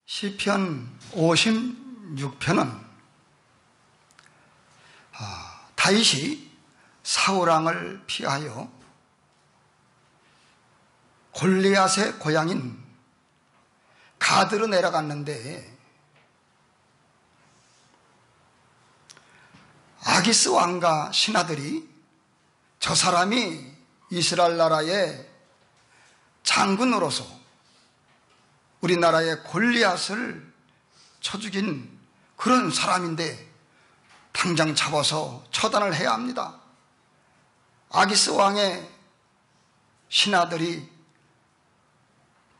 시편 56편은 다윗이 사울왕을 피하여 골리앗의 고향인 가드로 내려갔는데 아기스 왕과 신하들이 저 사람이 이스라엘 나라의 장군으로서 우리나라의 골리앗을 쳐 죽인 그런 사람인데 당장 잡아서 처단을 해야 합니다. 아기스 왕의 신하들이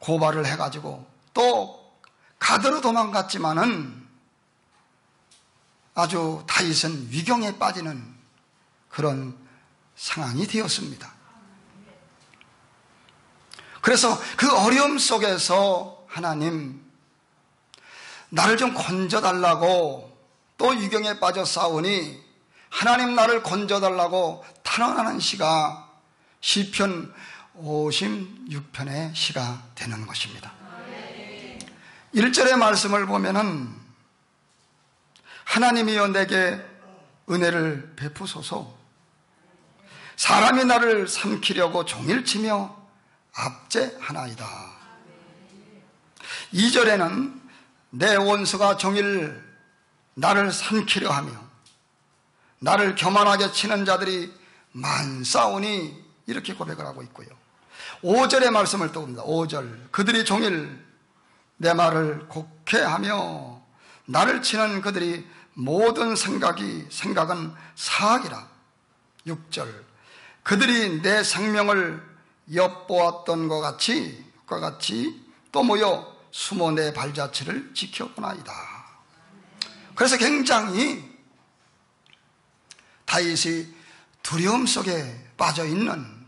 고발을 해가지고 또 가드로 도망갔지만은 아주 다윗은 위경에 빠지는 그런 상황이 되었습니다. 그래서 그 어려움 속에서 하나님, 나를 좀 건져달라고, 또 위경에 빠져 싸우니 하나님 나를 건져달라고 탄원하는 시가 시편 56편의 시가 되는 것입니다. 1절의 말씀을 보면은 하나님이여 내게 은혜를 베푸소서, 사람이 나를 삼키려고 종일치며 압제하나이다. 2절에는 내 원수가 종일 나를 삼키려 하며 나를 교만하게 치는 자들이 많사오니, 이렇게 고백을 하고 있고요. 5절의 말씀을 또 봅니다. 5절, 그들이 종일 내 말을 곡해하며 나를 치는 그들이 모든 생각은 사악이라. 6절, 그들이 내 생명을 엿보았던 것 같이 또 모여 숨어 내 발자취를 지켜보나이다. 그래서 굉장히 다윗이 두려움 속에 빠져있는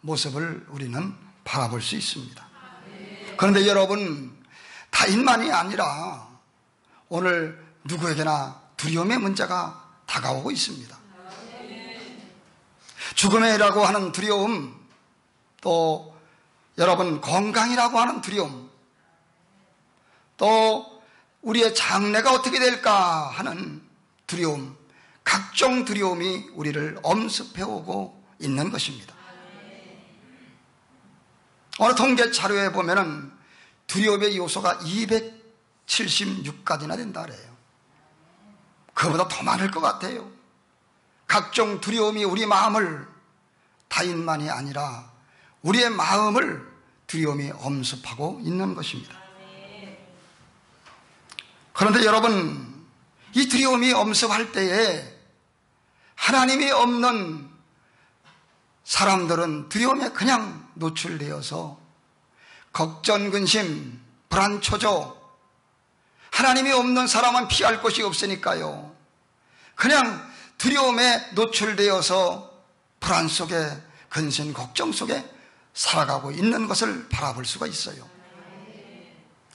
모습을 우리는 바라볼 수 있습니다. 그런데 여러분, 다윗만이 아니라 오늘 누구에게나 두려움의 문제가 다가오고 있습니다. 죽음이라고 하는 두려움, 또 여러분 건강이라고 하는 두려움, 또 우리의 장래가 어떻게 될까 하는 두려움, 각종 두려움이 우리를 엄습해오고 있는 것입니다. 어느 통계 자료에 보면은 두려움의 요소가 276가지나 된다 그래요. 그보다 더 많을 것 같아요. 각종 두려움이 우리 마음을, 다윗만이 아니라 우리의 마음을 두려움이 엄습하고 있는 것입니다. 그런데 여러분, 이 두려움이 엄습할 때에 하나님이 없는 사람들은 두려움에 그냥 노출되어서 걱정, 근심, 불안, 초조, 하나님이 없는 사람은 피할 곳이 없으니까요, 그냥 두려움에 노출되어서 불안 속에, 근심, 걱정 속에 살아가고 있는 것을 바라볼 수가 있어요.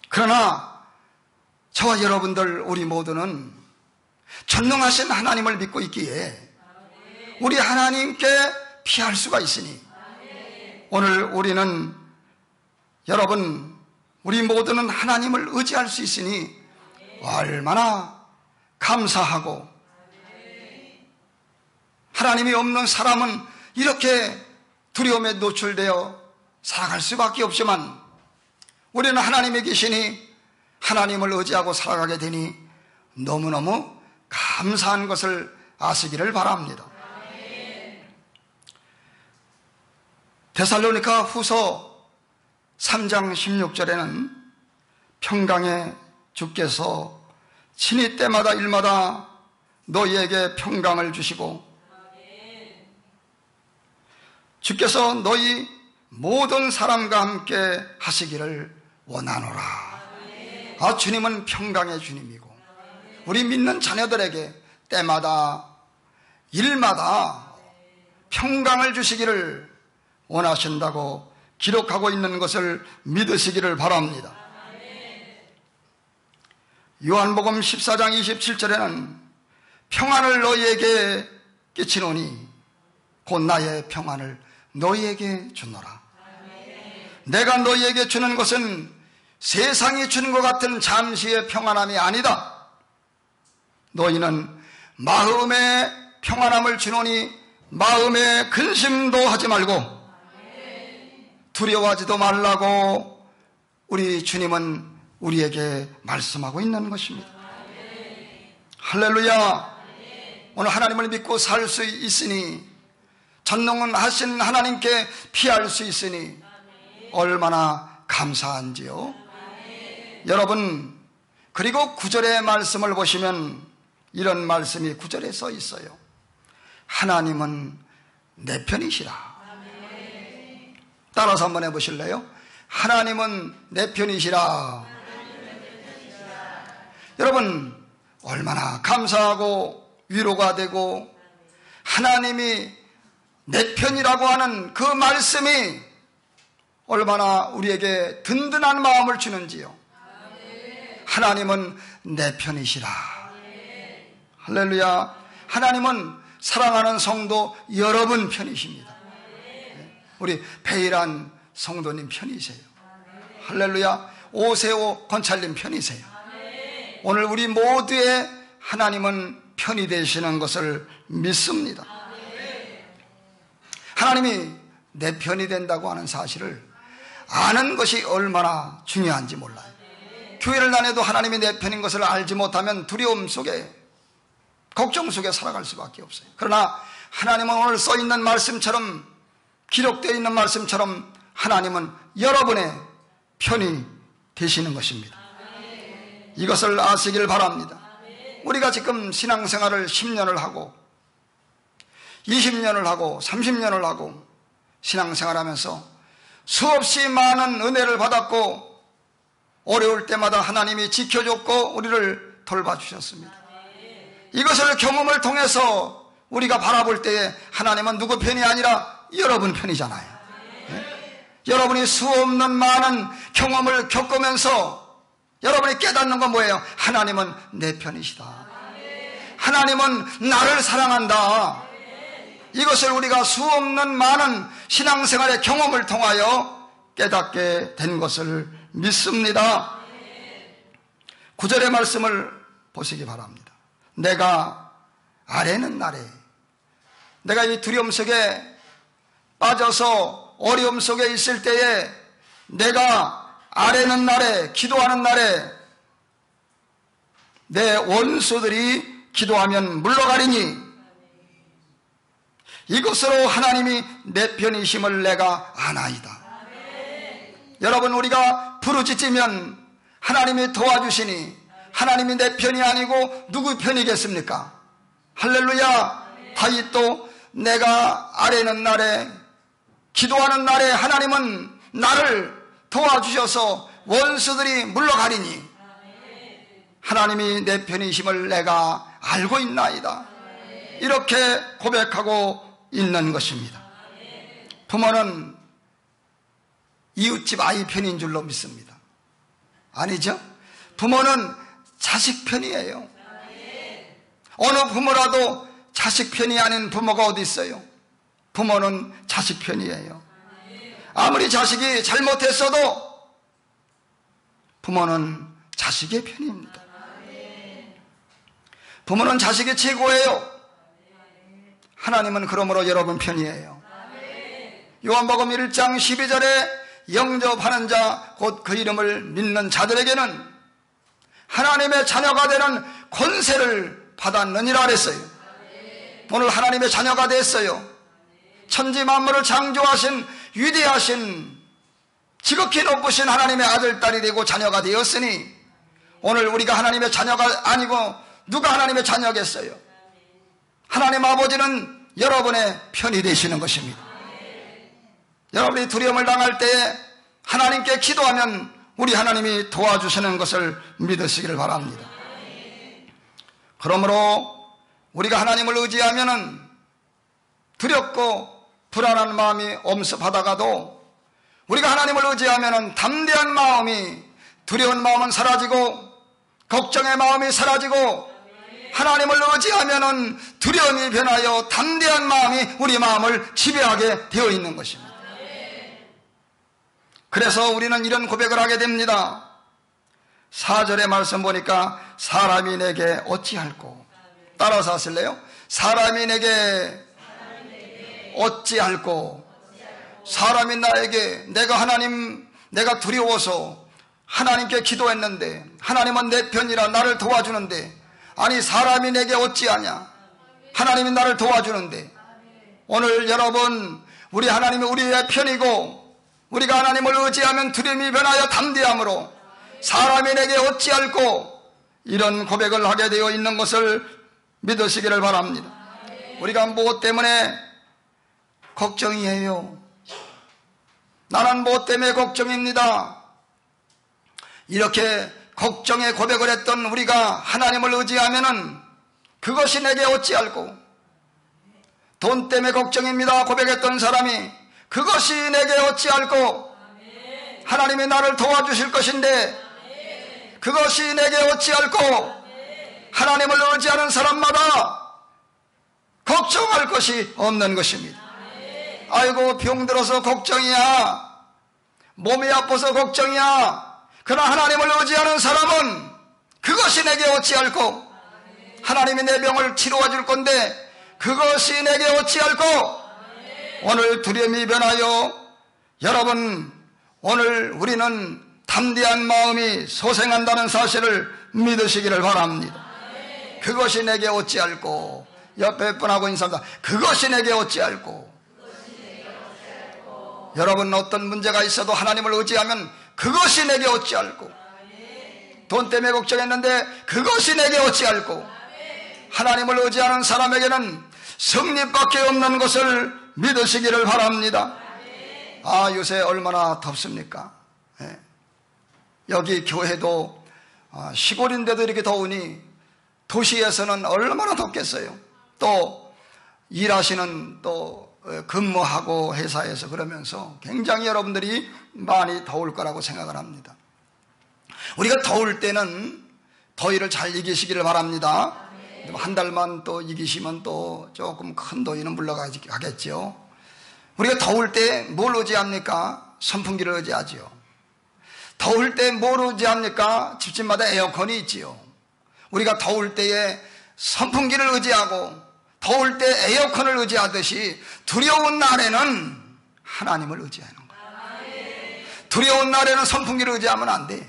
그러나 저와 여러분들, 우리 모두는 전능하신 하나님을 믿고 있기에 우리 하나님께 피할 수가 있으니, 오늘 우리는, 여러분, 우리 모두는 하나님을 의지할 수 있으니 얼마나 감사하고, 하나님이 없는 사람은 이렇게 두려움에 노출되어 살아갈 수밖에 없지만 우리는 하나님이 계시니 하나님을 의지하고 살아가게 되니 너무너무 감사한 것을 아시기를 바랍니다. 데살로니가 후서 3장 16절에는 평강의 주께서 친히 때마다 일마다 너희에게 평강을 주시고 주께서 너희 모든 사람과 함께 하시기를 원하노라. 주님은 평강의 주님이고 우리 믿는 자녀들에게 때마다 일마다 평강을 주시기를 원하신다고 기록하고 있는 것을 믿으시기를 바랍니다. 요한복음 14장 27절에는 평안을 너희에게 끼치노니 곧 나의 평안을 너희에게 주노라. 내가 너희에게 주는 것은 세상이 주는 것 같은 잠시의 평안함이 아니다. 너희는 마음의 평안함을 주노니 마음의 근심도 하지 말고 두려워하지도 말라고 우리 주님은 우리에게 말씀하고 있는 것입니다. 할렐루야. 오늘 하나님을 믿고 살 수 있으니, 전능하신 하나님께 피할 수 있으니 얼마나 감사한지요. 여러분, 그리고 9절의 말씀을 보시면 이런 말씀이 9절에 써 있어요. 하나님은 내 편이시라. 따라서 한번 해보실래요? 하나님은 내 편이시라. 여러분, 얼마나 감사하고 위로가 되고 하나님이 내 편이라고 하는 그 말씀이 얼마나 우리에게 든든한 마음을 주는지요. 하나님은 내 편이시라. 할렐루야. 하나님은 사랑하는 성도 여러분 편이십니다. 우리 베일한 성도님 편이세요. 할렐루야. 오세호 권찰님 편이세요. 오늘 우리 모두의 하나님은 편이 되시는 것을 믿습니다. 하나님이 내 편이 된다고 하는 사실을 아는 것이 얼마나 중요한지 몰라요. 교회를 다녀도 하나님이 내 편인 것을 알지 못하면 두려움 속에, 걱정 속에 살아갈 수밖에 없어요. 그러나 하나님은 오늘 써있는 말씀처럼, 기록되어 있는 말씀처럼 하나님은 여러분의 편이 되시는 것입니다. 이것을 아시길 바랍니다. 우리가 지금 신앙생활을 10년을 하고 20년을 하고 30년을 하고 신앙생활하면서 수없이 많은 은혜를 받았고 어려울 때마다 하나님이 지켜줬고 우리를 돌봐주셨습니다. 이것을 경험을 통해서 우리가 바라볼 때에 하나님은 누구 편이 아니라 여러분 편이잖아요. 네? 여러분이 수없는 많은 경험을 겪으면서 여러분이 깨닫는 건 뭐예요? 하나님은 내 편이시다. 하나님은 나를 사랑한다. 이것을 우리가 수없는 많은 신앙생활의 경험을 통하여 깨닫게 된 것을 믿습니다. 9절의 말씀을 보시기 바랍니다. 내가 아뢰는 날에, 내가 이 두려움 속에 빠져서 어려움 속에 있을 때에, 내가 아뢰는 날에, 기도하는 날에 내 원수들이 기도하면 물러가리니 이것으로 하나님이 내 편이심을 내가 아나이다. 여러분, 우리가 부르짖으면 하나님이 도와주시니 하나님이 내 편이 아니고 누구 편이겠습니까? 할렐루야. 다윗도 내가 아뢰는 날에, 기도하는 날에 하나님은 나를 도와주셔서 원수들이 물러가리니 하나님이 내 편이심을 내가 알고 있나이다. 이렇게 고백하고 있는 것입니다. 부모는 이웃집 아이 편인 줄로 믿습니다. 아니죠? 부모는 자식 편이에요. 어느 부모라도 자식 편이 아닌 부모가 어디 있어요? 부모는 자식 편이에요. 아무리 자식이 잘못했어도 부모는 자식의 편입니다. 부모는 자식이 최고예요. 하나님은 그러므로 여러분 편이에요. 요한복음 1장 12절에 영접하는 자, 곧 그 이름을 믿는 자들에게는 하나님의 자녀가 되는 권세를 받았느니라 그랬어요. 오늘 하나님의 자녀가 됐어요. 천지 만물을 창조하신 위대하신 지극히 높으신 하나님의 아들, 딸이 되고 자녀가 되었으니 오늘 우리가 하나님의 자녀가 아니고 누가 하나님의 자녀겠어요? 하나님 아버지는 여러분의 편이 되시는 것입니다. 여러분이 두려움을 당할 때에 하나님께 기도하면 우리 하나님이 도와주시는 것을 믿으시기를 바랍니다. 그러므로 우리가 하나님을 의지하면은 두렵고 불안한 마음이 엄습하다가도 우리가 하나님을 의지하면은 담대한 마음이, 두려운 마음은 사라지고 걱정의 마음이 사라지고 하나님을 의지하면은 두려움이 변하여 담대한 마음이 우리 마음을 지배하게 되어 있는 것입니다. 그래서 우리는 이런 고백을 하게 됩니다. 4절의 말씀 보니까 사람이 내게 어찌할꼬. 따라서 하실래요? 사람이 내게 어찌할꼬. 사람이 나에게 내가 두려워서 하나님께 기도했는데 하나님은 내 편이라 나를 도와주는데, 아니 사람이 내게 어찌하냐. 하나님이 나를 도와주는데. 오늘 여러분, 우리 하나님이 우리의 편이고 우리가 하나님을 의지하면 두려움이 변하여 담대함으로 사람이 내게 어찌할꼬, 이런 고백을 하게 되어 있는 것을 믿으시기를 바랍니다. 우리가 무엇 때문에 걱정이에요? 나는 무엇 때문에 걱정입니다. 이렇게 걱정의 고백을 했던 우리가 하나님을 의지하면은 그것이 내게 어찌할꼬. 돈 때문에 걱정입니다 고백했던 사람이 그것이 내게 어찌할꼬. 하나님이 나를 도와주실 것인데 그것이 내게 어찌할꼬. 하나님을 의지하는 사람마다 걱정할 것이 없는 것입니다. 아이고 병들어서 걱정이야, 몸이 아파서 걱정이야. 그러나 하나님을 의지하는 사람은 그것이 내게 어찌할꼬. 하나님이 내 병을 치료해 줄 건데 그것이 내게 어찌할꼬. 오늘 두려움이 변하여 여러분, 오늘 우리는 담대한 마음이 소생한다는 사실을 믿으시기를 바랍니다. 그것이 내게 어찌할꼬. 옆에 분하고 인사합니다. 그것이 내게 어찌할꼬. 여러분, 어떤 문제가 있어도 하나님을 의지하면 그것이 내게 어찌할꼬. 돈 때문에 걱정했는데 그것이 내게 어찌할꼬. 하나님을 의지하는 사람에게는 성립밖에 없는 것을 믿으시기를 바랍니다. 아, 요새 얼마나 덥습니까? 예. 여기 교회도 시골인데도 이렇게 더우니 도시에서는 얼마나 덥겠어요. 또 일하시는 또 근무하고 회사에서 그러면서 굉장히 여러분들이 많이 더울 거라고 생각을 합니다. 우리가 더울 때는 더위를 잘 이기시기를 바랍니다. 한 달만 또 이기시면 또 조금 큰 더위는 물러가겠죠. 우리가 더울 때 뭘 의지합니까? 선풍기를 의지하지요. 더울 때 뭘 의지합니까? 집집마다 에어컨이 있지요. 우리가 더울 때에 선풍기를 의지하고 더울 때 에어컨을 의지하듯이 두려운 날에는 하나님을 의지하는 거예요. 두려운 날에는 선풍기를 의지하면 안 돼.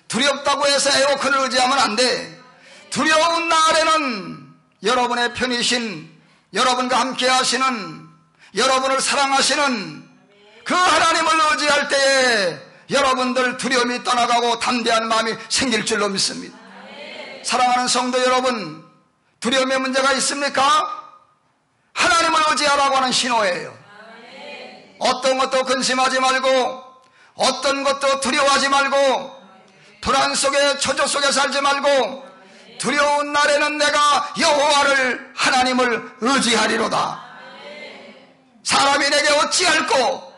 두렵다고 해서 에어컨을 의지하면 안 돼. 두려운 날에는 여러분의 편이신, 여러분과 함께 하시는, 여러분을 사랑하시는 그 하나님을 의지할 때에 여러분들 두려움이 떠나가고 담대한 마음이 생길 줄로 믿습니다. 사랑하는 성도 여러분, 두려움의 문제가 있습니까? 하나님을 의지하라고 하는 신호예요. 어떤 것도 근심하지 말고, 어떤 것도 두려워하지 말고, 불안 속에 초조 속에 살지 말고, 두려운 날에는 내가 여호와를 하나님을 의지하리로다. 사람이 내게 어찌할꼬.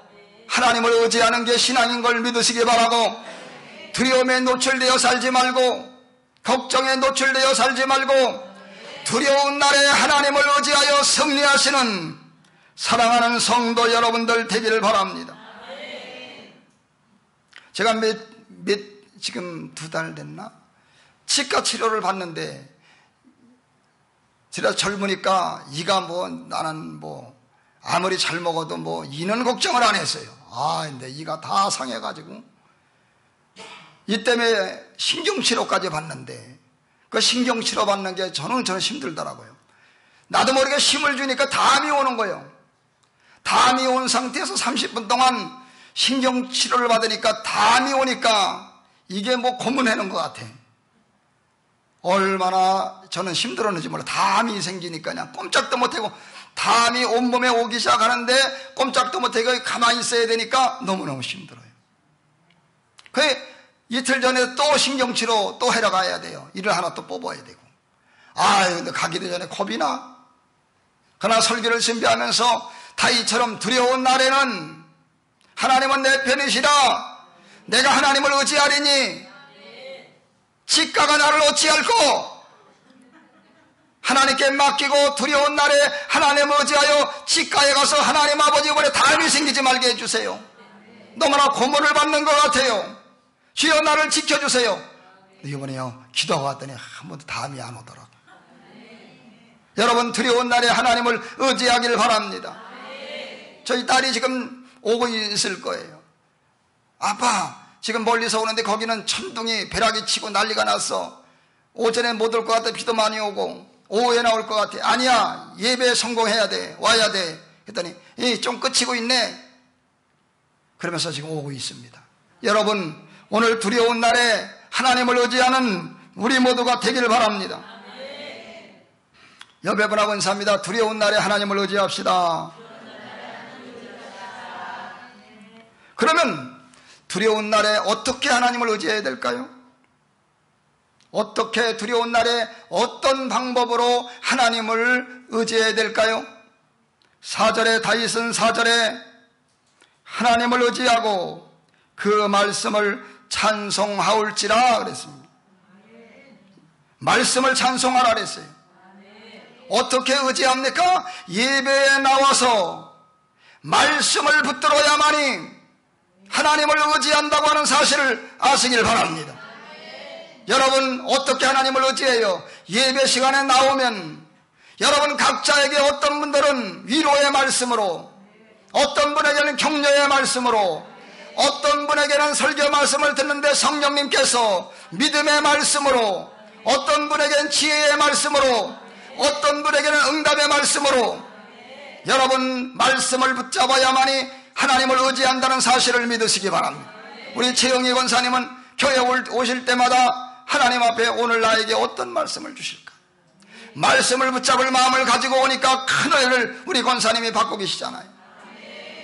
하나님을 의지하는 게 신앙인 걸 믿으시기 바라고, 두려움에 노출되어 살지 말고, 걱정에 노출되어 살지 말고, 두려운 날에 하나님을 의지하여 승리하시는 사랑하는 성도 여러분들 되기를 바랍니다. 제가 지금 2달 됐나? 치과 치료를 받는데, 제가 젊으니까 이가 나는 아무리 잘 먹어도 이는 걱정을 안 했어요. 근데 이가 다 상해가지고 이 때문에 신경치료까지 받는데, 그 신경치료 받는 게 저는 힘들더라고요. 나도 모르게 힘을 주니까 담이 오는 거예요. 담이 온 상태에서 30분 동안 신경치료를 받으니까 담이 오니까 이게 고문하는 것 같아. 얼마나 저는 힘들었는지 몰라. 담이 생기니까 그냥 꼼짝도 못하고, 담이 온몸에 오기 시작하는데 꼼짝도 못하고 가만히 있어야 되니까 너무너무 힘들어요. 이틀 전에 또 신경치료 또 해러 가야 돼요. 이를 하나 또 뽑아야 되고. 근데 가기도 전에 겁이 나. 그러나 설교를 준비하면서 다윗처럼 두려운 날에는 하나님은 내 편이시라. 내가 하나님을 의지하리니 치과가 나를 어찌할꼬. 하나님께 맡기고 두려운 날에 하나님을 의지하여 치과에 가서 하나님 아버지 이번에 담이 생기지 말게 해주세요. 너무나 고문을 받는 것 같아요. 주여 나를 지켜주세요. 이번에요 기도하고 왔더니 한 번도 다음이 안 오더라고요. 여러분 두려운 날에 하나님을 의지하기를 바랍니다. 저희 딸이 지금 오고 있을 거예요. 아빠 지금 멀리서 오는데 거기는 천둥이 벼락이 치고 난리가 났어. 오전에 못 올 것 같아. 비도 많이 오고 오후에 나올 것 같아. 아니야 예배에 성공해야 돼. 와야 돼. 그랬더니 좀 끝이고 있네. 그러면서 지금 오고 있습니다. 여러분 오늘 두려운 날에 하나님을 의지하는 우리 모두가 되기를 바랍니다. 옆에 분하고 인사합니다. 두려운 날에 하나님을 의지합시다. 그러면 두려운 날에 어떻게 하나님을 의지해야 될까요? 어떻게 두려운 날에 어떤 방법으로 하나님을 의지해야 될까요? 4절에 다윗은 4절에 하나님을 의지하고 그 말씀을 찬송하올지라 그랬습니다. 말씀을 찬송하라 그랬어요. 어떻게 의지합니까? 예배에 나와서 말씀을 붙들어야만이 하나님을 의지한다고 하는 사실을 아시길 바랍니다. 여러분 어떻게 하나님을 의지해요? 예배 시간에 나오면 여러분 각자에게 어떤 분들은 위로의 말씀으로, 어떤 분에게는 격려의 말씀으로, 어떤 분에게는 설교 말씀을 듣는데 성령님께서 믿음의 말씀으로, 어떤 분에게는 지혜의 말씀으로, 어떤 분에게는 응답의 말씀으로 여러분 말씀을 붙잡아야만이 하나님을 의지한다는 사실을 믿으시기 바랍니다. 우리 최영희 권사님은 교회 오실 때마다 하나님 앞에 오늘 나에게 어떤 말씀을 주실까? 말씀을 붙잡을 마음을 가지고 오니까 큰 은혜를 우리 권사님이 받고 계시잖아요.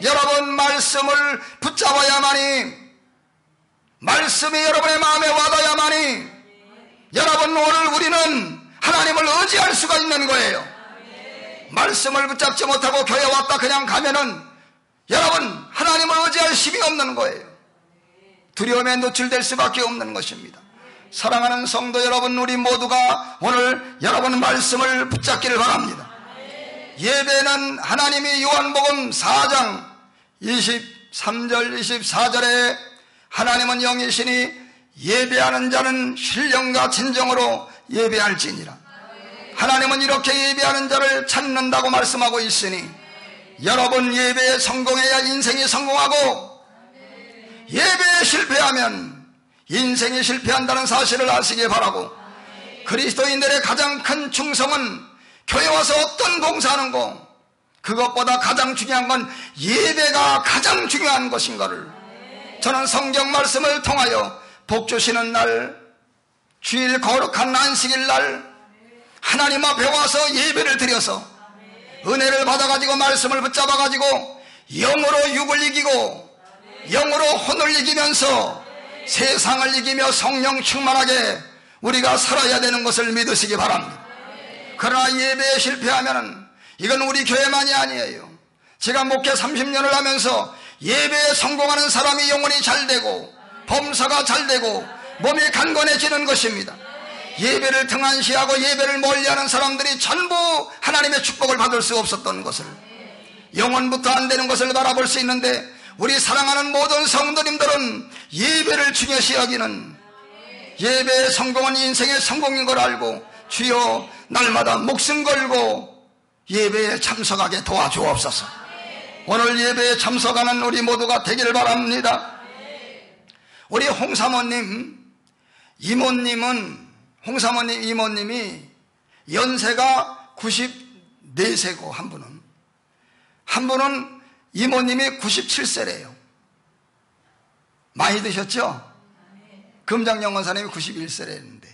여러분 말씀을 붙잡아야만이, 말씀이 여러분의 마음에 와닿아야만이 여러분 오늘 우리는 하나님을 의지할 수가 있는 거예요. 말씀을 붙잡지 못하고 교회 왔다 그냥 가면은 여러분 하나님을 의지할 힘이 없는 거예요. 두려움에 노출될 수밖에 없는 것입니다. 사랑하는 성도 여러분, 우리 모두가 오늘 여러분 말씀을 붙잡기를 바랍니다. 예배는 하나님이 요한복음 4장 23절 24절에 하나님은 영이시니 예배하는 자는 신령과 진정으로 예배할지니라. 하나님은 이렇게 예배하는 자를 찾는다고 말씀하고 있으니 여러분 예배에 성공해야 인생이 성공하고, 예배에 실패하면 인생이 실패한다는 사실을 아시기 바라고, 그리스도인들의 가장 큰 충성은 교회 와서 어떤 봉사하는 거, 그것보다 가장 중요한 건 예배가 가장 중요한 것인 것을 저는 성경 말씀을 통하여 복 주시는 날, 주일 거룩한 안식일 날 하나님 앞에 와서 예배를 드려서 은혜를 받아가지고 말씀을 붙잡아가지고 영으로 육을 이기고 영으로 혼을 이기면서 세상을 이기며 성령 충만하게 우리가 살아야 되는 것을 믿으시기 바랍니다. 그러나 예배에 실패하면은 이건 우리 교회만이 아니에요. 제가 목회 30년을 하면서 예배에 성공하는 사람이 영혼이 잘 되고 범사가 잘 되고 몸이 강건해지는 것입니다. 예배를 등한시하고 예배를 멀리하는 사람들이 전부 하나님의 축복을 받을 수 없었던 것을, 영혼부터 안 되는 것을 바라볼 수 있는데, 우리 사랑하는 모든 성도님들은 예배를 중요시 여기는, 예배의 성공은 인생의 성공인 걸 알고 주여 날마다 목숨 걸고 예배에 참석하게 도와주옵소서. 오늘 예배에 참석하는 우리 모두가 되기를 바랍니다. 우리 홍사모님 이모님이 연세가 94세고 한 분은 이모님이 97세래요. 많이 드셨죠? 금장영 권사님이 91세랬는데.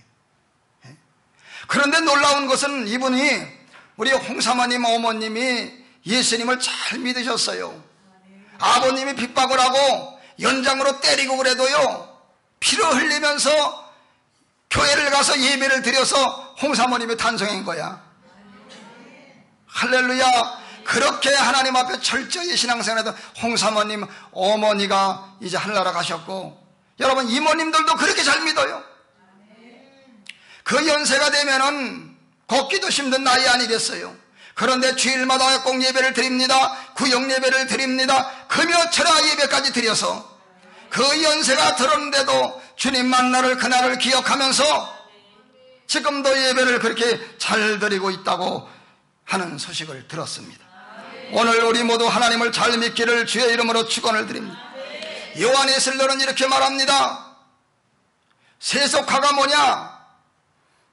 그런데 놀라운 것은 이분이, 우리 홍사모님 어머님이 예수님을 잘 믿으셨어요. 아버님이 핍박을 하고 연장으로 때리고 그래도요, 피를 흘리면서 교회를 가서 예배를 드려서 홍사모님이 탄생한 거야. 할렐루야. 그렇게 하나님 앞에 철저히 신앙생활하던 홍사모님 어머니가 이제 하늘나라 가셨고, 여러분 이모님들도 그렇게 잘 믿어요. 그 연세가 되면은 걷기도 힘든 나이 아니겠어요. 그런데 주일마다 꼭 예배를 드립니다. 구역 예배를 드립니다. 금요 철야 예배까지 드려서 그 연세가 들었는데도 주님 만나를 그날을 기억하면서 지금도 예배를 그렇게 잘 드리고 있다고 하는 소식을 들었습니다. 오늘 우리 모두 하나님을 잘 믿기를 주의 이름으로 축원을 드립니다. 요한에슬로는 이렇게 말합니다. 세속화가 뭐냐?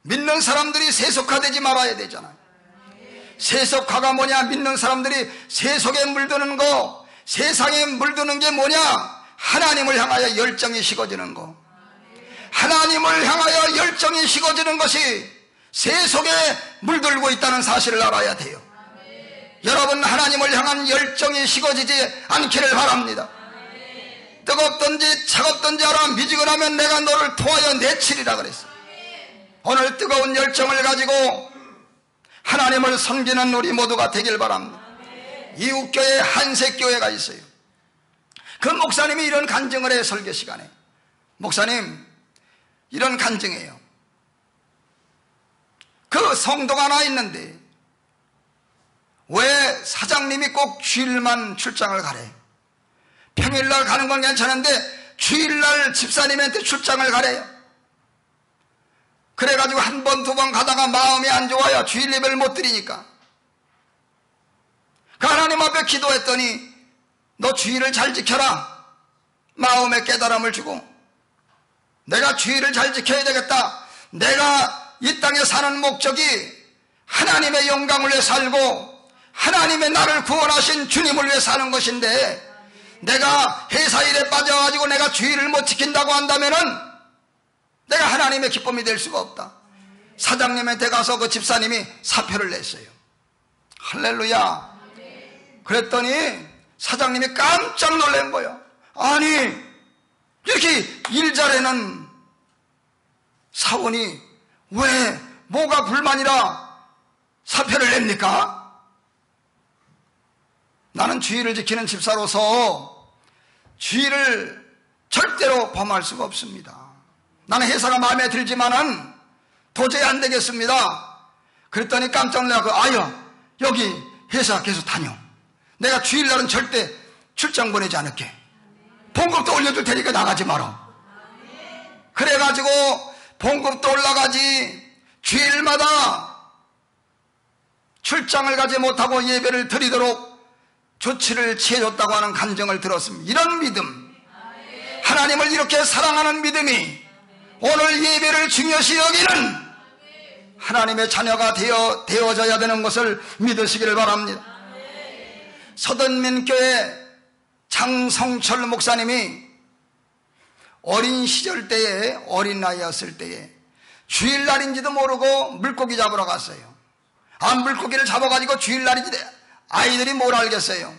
믿는 사람들이 세속화되지 말아야 되잖아요. 세속화가 뭐냐? 믿는 사람들이 세속에 물드는 거, 세상에 물드는 게 뭐냐? 하나님을 향하여 열정이 식어지는 거. 하나님을 향하여 열정이 식어지는 것이 세속에 물들고 있다는 사실을 알아야 돼요. 여러분, 하나님을 향한 열정이 식어지지 않기를 바랍니다. 뜨겁든지 차갑든지 알아 미지근하면 내가 너를 토하여 내치리라 그랬어요. 오늘 뜨거운 열정을 가지고 하나님을 섬기는 우리 모두가 되길 바랍니다. 이웃교회 한색교회가 있어요. 그 목사님이 이런 간증을 해요. 설교 시간에. 목사님, 이런 간증이에요. 그 성도가 하나 있는데 왜 사장님이 꼭 주일만 출장을 가래? 평일날 가는 건 괜찮은데 주일날 집사님한테 출장을 가래요. 그래가지고 한 번, 두 번 가다가 마음이 안 좋아요. 주일 예배를 못 드리니까. 그 하나님 앞에 기도했더니 너 주일을 잘 지켜라. 마음의 깨달음을 주고 내가 주일을 잘 지켜야 되겠다. 내가 이 땅에 사는 목적이 하나님의 영광을 위해 살고 하나님의 나를 구원하신 주님을 위해 사는 것인데 내가 회사 일에 빠져가지고 내가 주일을 못 지킨다고 한다면은 내가 하나님의 기쁨이 될 수가 없다. 사장님한테 가서 그 집사님이 사표를 냈어요. 할렐루야. 그랬더니 사장님이 깜짝 놀란 거예요. 아니, 이렇게 일 잘하는 사원이 왜 뭐가 불만이라 사표를 냅니까? 나는 주의를 지키는 집사로서 주의를 절대로 범할 수가 없습니다. 나는 회사가 마음에 들지만은 도저히 안 되겠습니다. 그랬더니 깜짝 놀라고 아유, 여기 회사 계속 다녀. 내가 주일날은 절대 출장 보내지 않을게. 봉급도 올려줄 테니까 나가지 마라. 그래가지고 봉급도 올라가지 주일마다 출장을 가지 못하고 예배를 드리도록 조치를 취해줬다고 하는 간증을 들었습니다. 이런 믿음, 하나님을 이렇게 사랑하는 믿음이 오늘 예배를 중요시 여기는 하나님의 자녀가 되어져야 되는 것을 믿으시기를 바랍니다. 서든민교회 장성철 목사님이 어린 시절 때에, 어린 나이였을 때에 주일날인지도 모르고 물고기 잡으러 갔어요. 물고기를 잡아가지고 주일날인지 아이들이 뭘 알겠어요.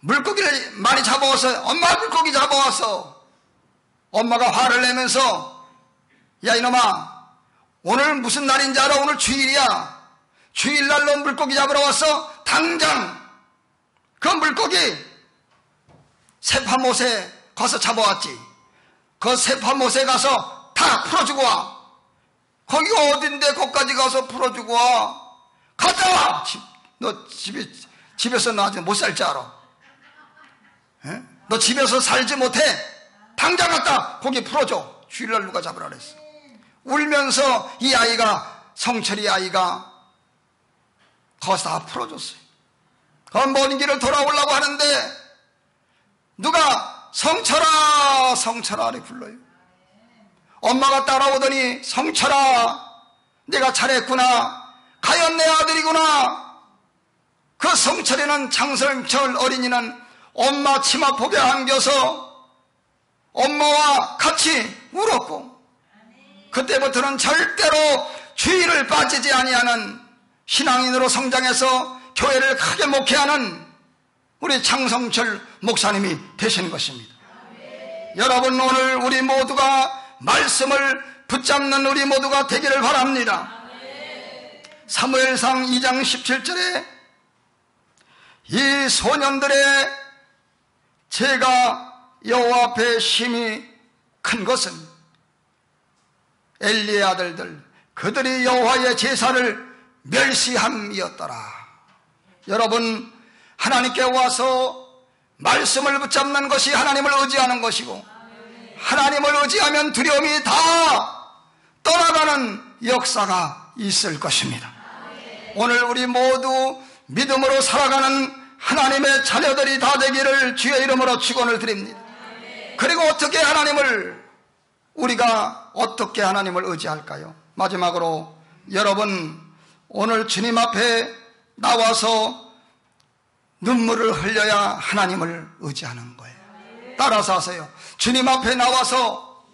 물고기를 많이 잡아왔어요. 엄마 물고기 잡아왔어. 엄마가 화를 내면서 야 이놈아, 오늘 무슨 날인지 알아? 오늘 주일이야. 주일날로 물고기 잡으러 왔어? 당장 그 물고기 세파못에 가서 잡아왔지. 그 세파못에 가서 다 풀어주고 와. 거기가 어딘데 거기까지 가서 풀어주고 와. 갔다 와. 너 집에서 나 못 살지 알아? 에? 너 집에서 살지 못해? 당장 갔다 거기 풀어줘. 주일날 누가 잡으라 그랬어. 울면서 이 아이가, 성철이 아이가 거기서 다 풀어줬어요. 그 먼 길을 돌아오려고 하는데 누가 성철아 성철아 이렇게 불러요. 엄마가 따라오더니 성철아 내가 잘했구나. 과연 내 아들이구나. 그 성철이는, 장성철 어린이는 엄마 치마폭에 안겨서 엄마와 같이 울었고 그때부터는 절대로 주의를 빠지지 아니하는 신앙인으로 성장해서 교회를 크게 목회하는 우리 장성철 목사님이 되신 것입니다. 여러분, 오늘 우리 모두가 말씀을 붙잡는 우리 모두가 되기를 바랍니다. 사무엘상 2장 17절에 이 소년들의 제가 여호와 앞에 심히 큰 것은 엘리의 아들들 그들이 여호와의 제사를 멸시함이었더라. 여러분, 하나님께 와서 말씀을 붙잡는 것이 하나님을 의지하는 것이고 하나님을 의지하면 두려움이 다 떠나가는 역사가 있을 것입니다. 오늘 우리 모두 믿음으로 살아가는 하나님의 자녀들이 다 되기를 주의 이름으로 축원을 드립니다. 그리고 우리가 어떻게 하나님을 의지할까요? 마지막으로 여러분, 오늘 주님 앞에 나와서 눈물을 흘려야 하나님을 의지하는 거예요. 따라서 하세요. 주님 앞에 나와서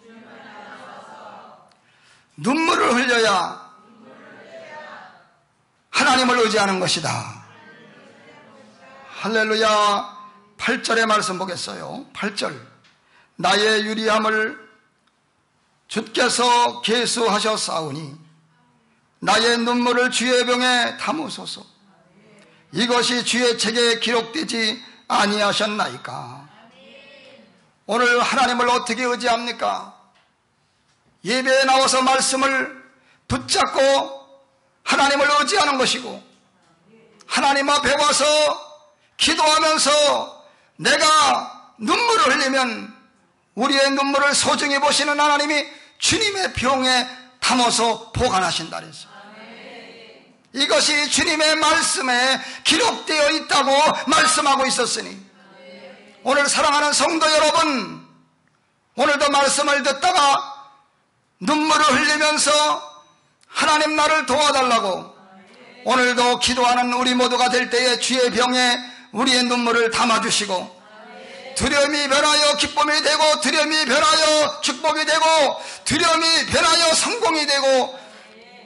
눈물을 흘려야 하나님을 의지하는 것이다. 할렐루야. 8절의 말씀 보겠어요. 8절. 나의 유리함을 주께서 계수하셨사오니 나의 눈물을 주의 병에 담으소서. 이것이 주의 책에 기록되지 아니하셨나이까. 오늘 하나님을 어떻게 의지합니까? 예배에 나와서 말씀을 붙잡고 하나님을 의지하는 것이고, 하나님 앞에 와서 기도하면서 내가 눈물을 흘리면 우리의 눈물을 소중히 보시는 하나님이 주님의 병에 담아서 보관하신다 그랬어요. 이것이 주님의 말씀에 기록되어 있다고 말씀하고 있었으니, 오늘 사랑하는 성도 여러분, 오늘도 말씀을 듣다가 눈물을 흘리면서 하나님 나를 도와달라고 오늘도 기도하는 우리 모두가 될 때에 주의 병에 우리의 눈물을 담아주시고, 두려움이 변하여 기쁨이 되고, 두려움이 변하여 축복이 되고, 두려움이 변하여 성공이 되고,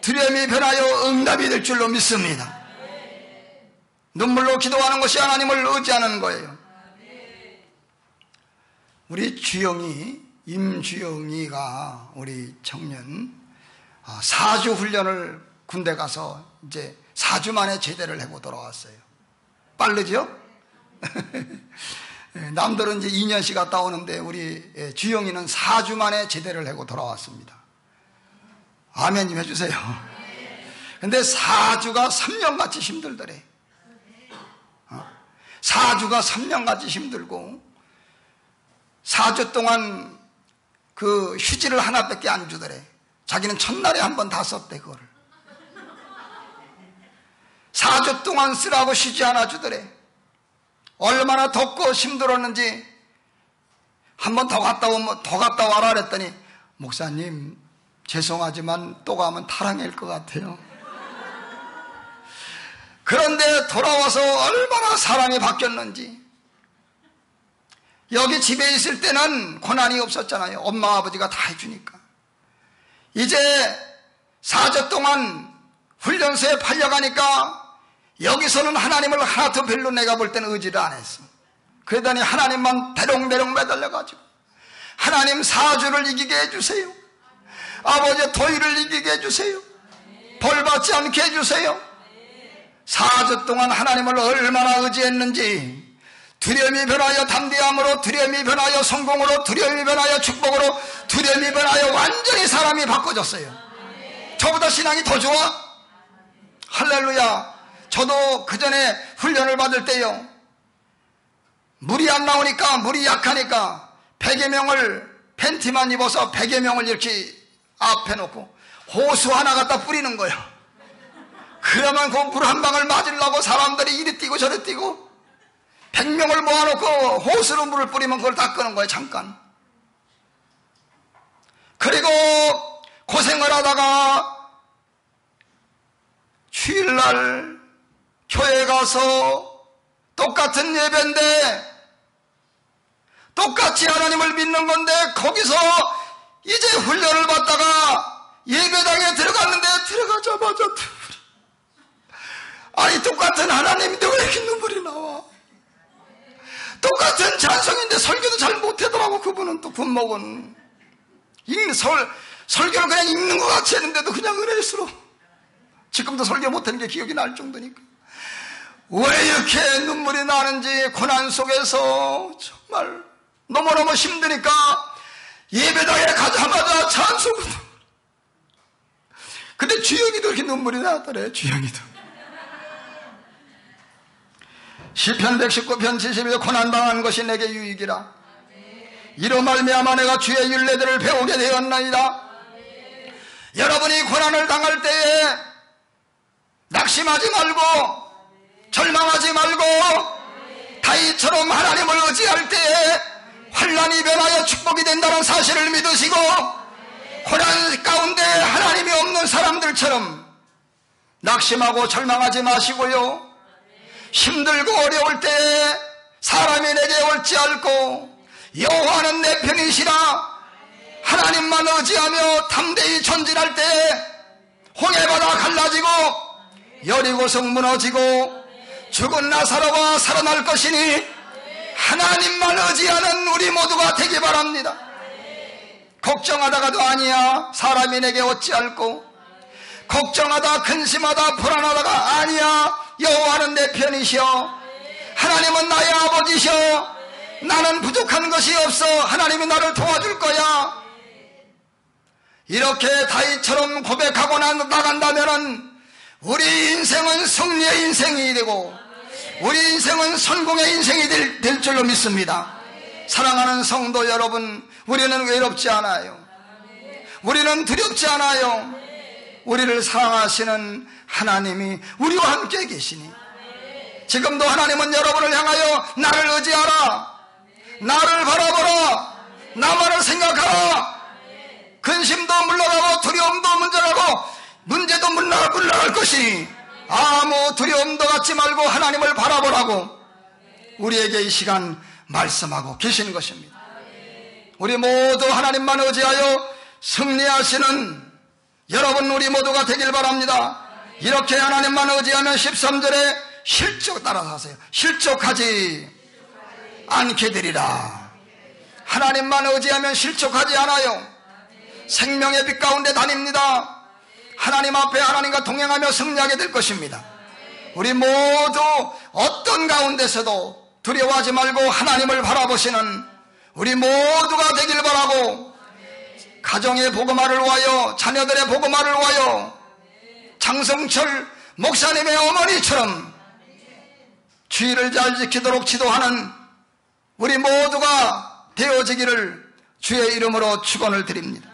두려움이 변하여 응답이 될 줄로 믿습니다. 눈물로 기도하는 것이 하나님을 의지하는 거예요. 우리 임주영이가 우리 청년 4주 훈련을 군대 가서 이제 4주 만에 제대를 하고 돌아왔어요. 빠르죠? 남들은 이제 2년씩 갔다 오는데 우리 주영이는 4주 만에 제대를 하고 돌아왔습니다. 아멘 좀 해주세요. 근데 4주가 3년같이 힘들더래. 4주가 3년같이 힘들고, 4주 동안 그 휴지를 하나밖에 안 주더래. 자기는 첫날에 한 번 다 썼대, 그거를. 4주 동안 쓰라고 휴지 하나 주더래. 얼마나 덥고 힘들었는지 한 번 더 갔다 와라 그랬더니, 목사님 죄송하지만 또 가면 타랑일 것 같아요. 그런데 돌아와서 얼마나 사람이 바뀌었는지. 여기 집에 있을 때는 고난이 없었잖아요. 엄마 아버지가 다 해주니까. 이제 4주 동안 훈련소에 팔려가니까 여기서는 하나님을 하나도 별로 내가 볼 때는 의지를 안 했어. 그러더니 하나님만 대롱대롱 매달려가지고, 하나님 4주를 이기게 해주세요. 아버지 더위를 이기게 해주세요. 벌 받지 않게 해주세요. 4주 동안 하나님을 얼마나 의지했는지, 두려움이 변하여 담대함으로, 두려움이 변하여 성공으로, 두려움이 변하여 축복으로, 두려움이 변하여 완전히 사람이 바꿔졌어요. 저보다 신앙이 더 좋아? 할렐루야. 저도 그 전에 훈련을 받을 때요, 물이 안 나오니까, 물이 약하니까 베개명을, 팬티만 입어서 베개명을 이렇게 앞에 놓고 호수 하나 갖다 뿌리는 거예요. 그러면 그 물 한 방울 맞으려고 사람들이 이리 뛰고 저리 뛰고, 100명을 모아놓고 호수로 물을 뿌리면 그걸 닦는 거예요, 잠깐. 그리고 고생을 하다가 주일날 교회 가서 똑같은 예배인데, 똑같이 하나님을 믿는 건데, 거기서 이제 훈련을 받다가 예배당에 들어갔는데, 들어가자마자 아니 똑같은 하나님인데 왜 이렇게 눈물이 나와? 똑같은 찬송인데 설교도 잘 못하더라고. 그분은 또 군목은 설교를 그냥 읽는 것 같이 했는데도 그냥 은혜스러워. 지금도 설교 못하는 게 기억이 날 정도니까. 왜 이렇게 눈물이 나는지, 고난 속에서 정말 너무너무 힘드니까 예배당에 가자마자 찬송을. 근데 주영이도 이렇게 눈물이 나더래. 주영이도. 시편 119편 72절 고난당한 것이 내게 유익이라. 이로 말미암아 내가 주의 율례들을 배우게 되었나이다. 여러분이 고난을 당할 때에 낙심하지 말고 절망하지 말고 다윗처럼 하나님을 의지할 때에 환난이 변하여 축복이 된다는 사실을 믿으시고 고난 가운데 하나님이 없는 사람들처럼 낙심하고 절망하지 마시고요. 힘들고 어려울 때에 사람이 내게 올지 않고 여호와는 내 편이시라 하나님만 의지하며 담대히 전진할 때에 홍해바다 갈라지고 여리고성 무너지고 죽은 나사로가 살아날 것이니 하나님만 의지하는 우리 모두가 되기 바랍니다. 걱정하다가도 아니야 사람이 내게 어찌할꼬 걱정하다 근심하다 불안하다가 아니야 여호와는 내 편이시여 하나님은 나의 아버지시여 나는 부족한 것이 없어 하나님이 나를 도와줄 거야. 이렇게 다윗처럼 고백하고 나간다면 우리 인생은 승리의 인생이 되고 우리 인생은 성공의 인생이 될 줄로 믿습니다. 사랑하는 성도 여러분, 우리는 외롭지 않아요. 우리는 두렵지 않아요. 우리를 사랑하시는 하나님이 우리와 함께 계시니 지금도 하나님은 여러분을 향하여 나를 의지하라, 나를 바라보라, 나만을 생각하라. 근심도 물러가고 두려움도 문제라고 문제도 물러갈 것이니 아무 두려움도 갖지 말고 하나님을 바라보라고 우리에게 이 시간 말씀하고 계시는 것입니다. 우리 모두 하나님만 의지하여 승리하시는 여러분 우리 모두가 되길 바랍니다. 이렇게 하나님만 의지하면 13절에 실족 따라서 하세요. 실족하지 않게 되리라. 하나님만 의지하면 실족하지 않아요. 생명의 빛 가운데 다닙니다. 하나님 앞에 하나님과 동행하며 승리하게 될 것입니다. 우리 모두 어떤 가운데서도 두려워하지 말고 하나님을 바라보시는 우리 모두가 되길 바라고 가정의 복음화를 위하여 자녀들의 복음화를 위하여 장성철 목사님의 어머니처럼 주의를 잘 지키도록 지도하는 우리 모두가 되어지기를 주의 이름으로 축원을 드립니다.